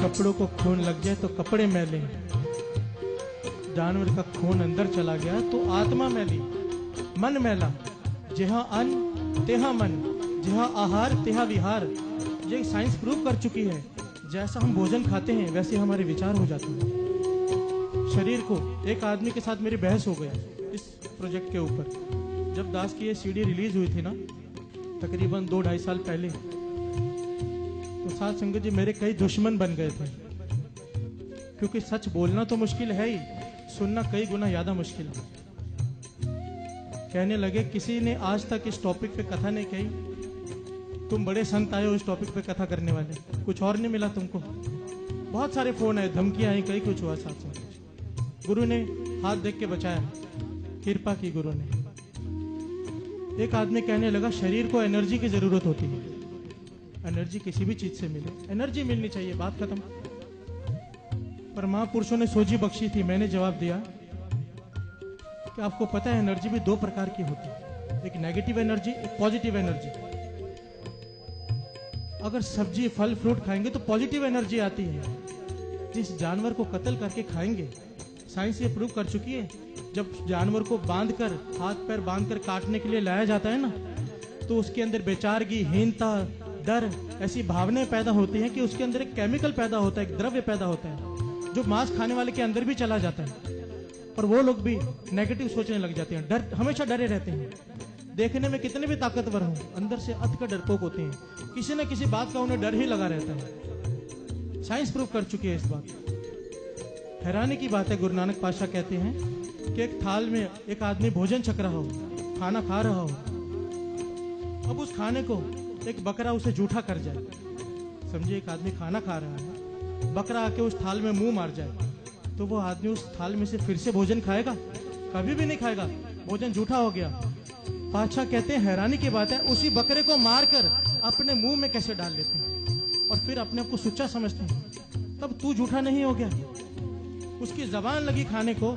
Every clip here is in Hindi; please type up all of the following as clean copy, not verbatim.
कपड़ों को खून लग जाए तो कपड़े मैले, जानवर का खून अंदर चला गया तो आत्मा मैली, मन मैला, जहां अन्न तेहा मन, जहां आहार तेहा विहार। ये साइंस प्रूव कर चुकी है, जैसा हम भोजन खाते हैं वैसे हमारे विचार हो जाते हैं। शरीर को, एक आदमी के साथ मेरी बहस हो गई इस प्रोजेक्ट के ऊपर। जब दास की ये सीडी रिलीज हुई थी ना, तकरीबन 2-2.5 साल पहले, तो साथ संगत जी मेरे कई दुश्मन बन गए थे, क्योंकि सच बोलना तो मुश्किल है ही, सुनना कई गुना ज्यादा मुश्किल है। कहने लगे किसी ने आज तक इस टॉपिक पे कथा नहीं कही, तुम बड़े संत आए हो इस टॉपिक पे कथा करने वाले, कुछ और नहीं मिला तुमको। बहुत सारे फोन आए, धमकियां आई, कई कुछ हुआ साथ संगत। गुरु ने हाथ देख के बचाया, कृपा की गुरु ने। एक आदमी कहने लगा शरीर को एनर्जी की जरूरत होती है, एनर्जी किसी भी चीज से मिले, एनर्जी मिलनी चाहिए, बात खत्म। पर महापुरुषों ने सोझी बख्शी थी। मैंने जवाब दिया कि आपको पता है एनर्जी भी 2 प्रकार की होती है, एक नेगेटिव एनर्जी, एक पॉजिटिव एनर्जी। अगर सब्जी फल फ्रूट खाएंगे तो पॉजिटिव एनर्जी आती है। जिस जानवर को कत्ल करके खाएंगे, साइंस ये प्रूव कर चुकी है, जब जानवर को बांधकर, हाथ पैर बांधकर काटने के लिए लाया जाता है ना, तो उसके अंदर बेचारगी, हीनता, डर, ऐसी भावनाएं पैदा होती हैं कि उसके अंदर एक केमिकल पैदा होता है, एक द्रव्य पैदा होता है, जो मांस खाने वाले के अंदर भी चला जाता है। और वो लोग भी नेगेटिव सोचने लग जाते हैं, डर, हमेशा डरे रहते हैं। देखने में कितने भी ताकतवर हों, अंदर से अत का डरपोक होते हैं, किसी न किसी बात का उन्हें डर ही लगा रहता है। साइंस प्रूव कर चुकी है इस बात। हैरानी की बात है, गुरु नानक पातशाह कहते हैं कि एक थाल में एक आदमी भोजन छक रहा हो, खाना खा रहा हो, अब उस खाने को एक बकरा उसे जूठा कर जाए। समझिए एक आदमी खाना खा रहा है, बकरा आके उस थाल में मुंह मार जाए, तो वो आदमी उस थाल में से फिर से भोजन खाएगा? कभी भी नहीं खाएगा, भोजन जूठा हो गया। पातशाह कहते हैं हैरानी की बात है, उसी बकरे को मारकर अपने मुंह में कैसे डाल लेते हैं और फिर अपने आप को सुच्चा समझते हैं। तब तू जूठा नहीं हो गया, उसकी जबान लगी खाने को,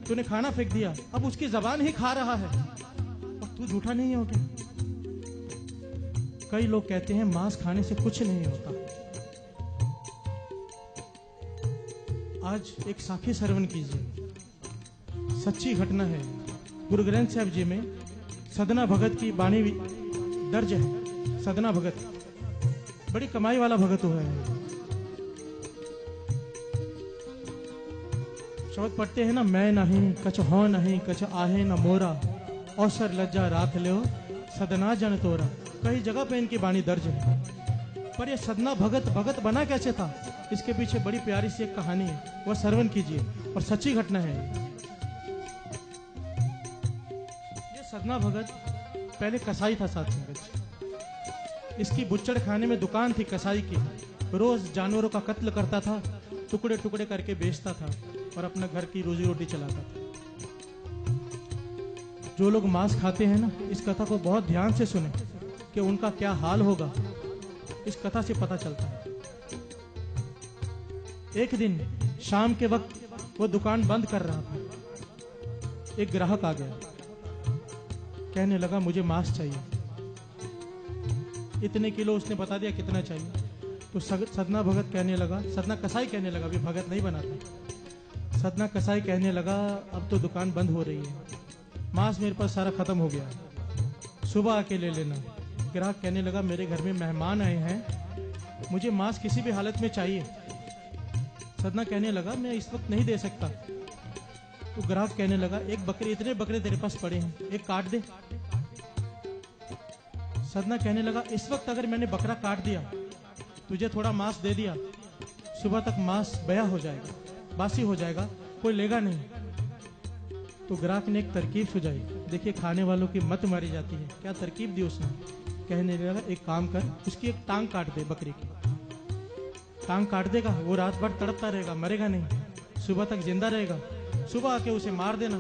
तूने खाना फेंक दिया, अब उसकी जबान ही खा रहा है और तू जूठा नहीं हो गया। कई लोग कहते हैं मांस खाने से कुछ नहीं होता। आज एक साखी श्रवण कीजिए, सच्ची घटना है। गुरु ग्रंथ साहिब जी में सदना भगत की बाणी दर्ज है। सदना भगत बड़ी कमाई वाला भगत हुआ है। शब्द पढ़ते हैं ना, मैं नहीं कछ हो नहीं कछ आहे न मोरा, अवसर लज्जा राख लो सदना जन तोरा। कई जगह पे इनकी बाणी दर्ज है। पर ये सदना भगत भगत बना कैसे था, इसके पीछे बड़ी प्यारी सी एक कहानी है, वह श्रवण कीजिए और सच्ची घटना है। ये सदना भगत पहले कसाई था साथ संगत। इसकी बुच्चड़ खाने में दुकान थी कसाई की। रोज जानवरों का कत्ल करता था, टुकड़े टुकड़े करके बेचता था और अपना घर की रोजी रोटी चलाता था। जो लोग मांस खाते हैं ना, इस कथा को बहुत ध्यान से सुने कि उनका क्या हाल होगा, इस कथा से पता चलता है। एक दिन शाम के वक्त वो दुकान बंद कर रहा था। एक ग्राहक आ गया, कहने लगा मुझे मांस चाहिए। इतने किलो उसने बता दिया कितना चाहिए। तो सदना भगत कहने लगा, सदना कसाई कहने लगा, अभी भगत नहीं बना था। सदना कसाई कहने लगा अब तो दुकान बंद हो रही है, मांस मेरे पास सारा खत्म हो गया, सुबह आके ले लेना। ग्राहक कहने लगा मेरे घर में मेहमान आए हैं, मुझे मांस किसी भी हालत में चाहिए। सदना कहने लगा मैं इस वक्त नहीं दे सकता। तो ग्राहक कहने लगा एक बकरे, इतने बकरे तेरे पास पड़े हैं, एक काट दे। सदना कहने लगा इस वक्त अगर मैंने बकरा काट दिया, तुझे थोड़ा मांस दे दिया, सुबह तक मांस बया हो जाएगा, बासी हो जाएगा, कोई लेगा नहीं। तो ग्राहक ने एक तरकीब सुझाई। देखिए खाने वालों की मत मारी जाती है, क्या तरकीब दी उसने। कहने लगा एक काम कर, उसकी एक टांग काट दे, बकरी की टांग काट देगा, वो रात भर तड़पता रहेगा, मरेगा नहीं, सुबह तक जिंदा रहेगा। सुबह आके उसे मार देना,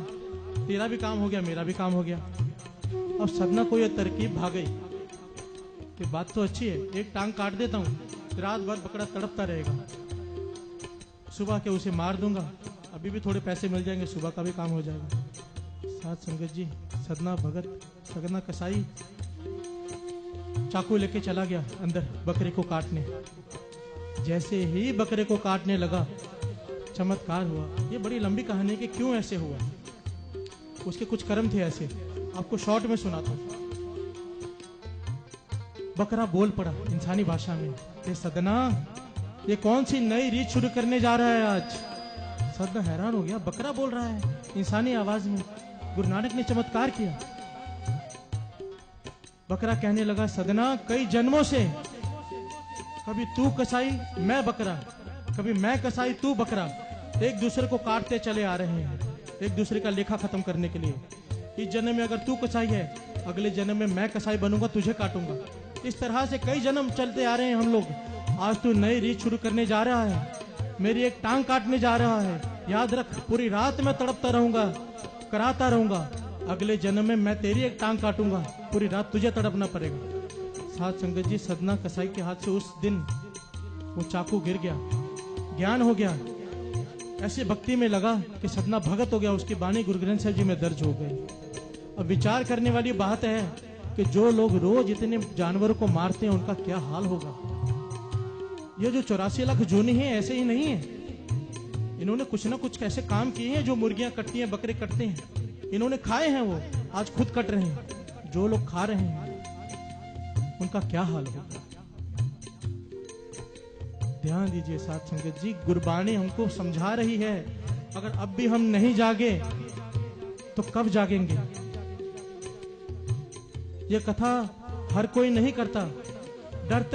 तेरा भी काम हो गया, मेरा भी काम हो गया। अब सदना को यह तरकीब भाग गई कि बात तो अच्छी है, एक टांग काट देता हूँ, रात भर बकरा तड़पता रहेगा, सुबह के उसे मार दूंगा, अभी भी थोड़े पैसे मिल जाएंगे, सुबह का भी काम हो जाएगा। साथ संगत जी, सदना भगत, सदना कसाई चाकू लेके चला गया अंदर बकरे को काटने। जैसे ही बकरे को काटने लगा, चमत्कार हुआ। ये बड़ी लंबी कहानी है कि क्यों ऐसे हुआ। उसके कुछ कर्म थे ऐसे, आपको शॉर्ट में सुनाता हूं। बकरा बोल पड़ा इंसानी भाषा में, ये सदना, ये कौन सी नई रीत शुरू करने जा रहा है आज। सदना हैरान हो गया, बकरा बोल रहा है इंसानी आवाज में। गुरु नानक ने चमत्कार किया। बकरा कहने लगा, सदना, कई जन्मों से कभी तू कसाई मैं बकरा, कभी मैं कसाई तू बकरा, एक दूसरे को काटते चले आ रहे हैं, एक दूसरे का लेखा खत्म करने के लिए। इस जन्म में अगर तू कसाई है, अगले जन्म में मैं कसाई बनूंगा, तुझे काटूंगा। इस तरह से कई जन्म चलते आ रहे हैं हम लोग। आज तू नई रीत शुरू करने जा रहा है, मेरी एक टांग काटने जा रहा है। याद रख, पूरी रात मैं तड़पता रहूंगा, कराता रहूंगा। अगले जन्म में मैं तेरी एक टांग काटूंगा, पूरी रात तुझे तड़पना पड़ेगा। साथ संगत जी, सदना कसाई के हाथ से उस दिन वो चाकू गिर गया, ज्ञान हो गया। ऐसे भक्ति में लगा कि सदना भगत हो गया। उसकी बाणी गुरु ग्रंथ साहिब जी में दर्ज हो गई। अब विचार करने वाली बात है कि जो लोग रोज इतने जानवरों को मारते हैं, उनका क्या हाल होगा। ये जो 84 लाख जोनी है, ऐसे ही नहीं है। इन्होंने कुछ ना कुछ ऐसे काम किए हैं। जो मुर्गियां कटती हैं, बकरे कटते हैं, इन्होंने खाए हैं, वो आज खुद कट रहे हैं। जो लोग खा रहे हैं, उनका क्या हाल होगा। ध्यान दीजिए साथ संगत जी, गुरबाणी हमको समझा रही है। अगर अब भी हम नहीं जागे तो कब जागेंगे। ये कथा हर कोई नहीं करता। डरते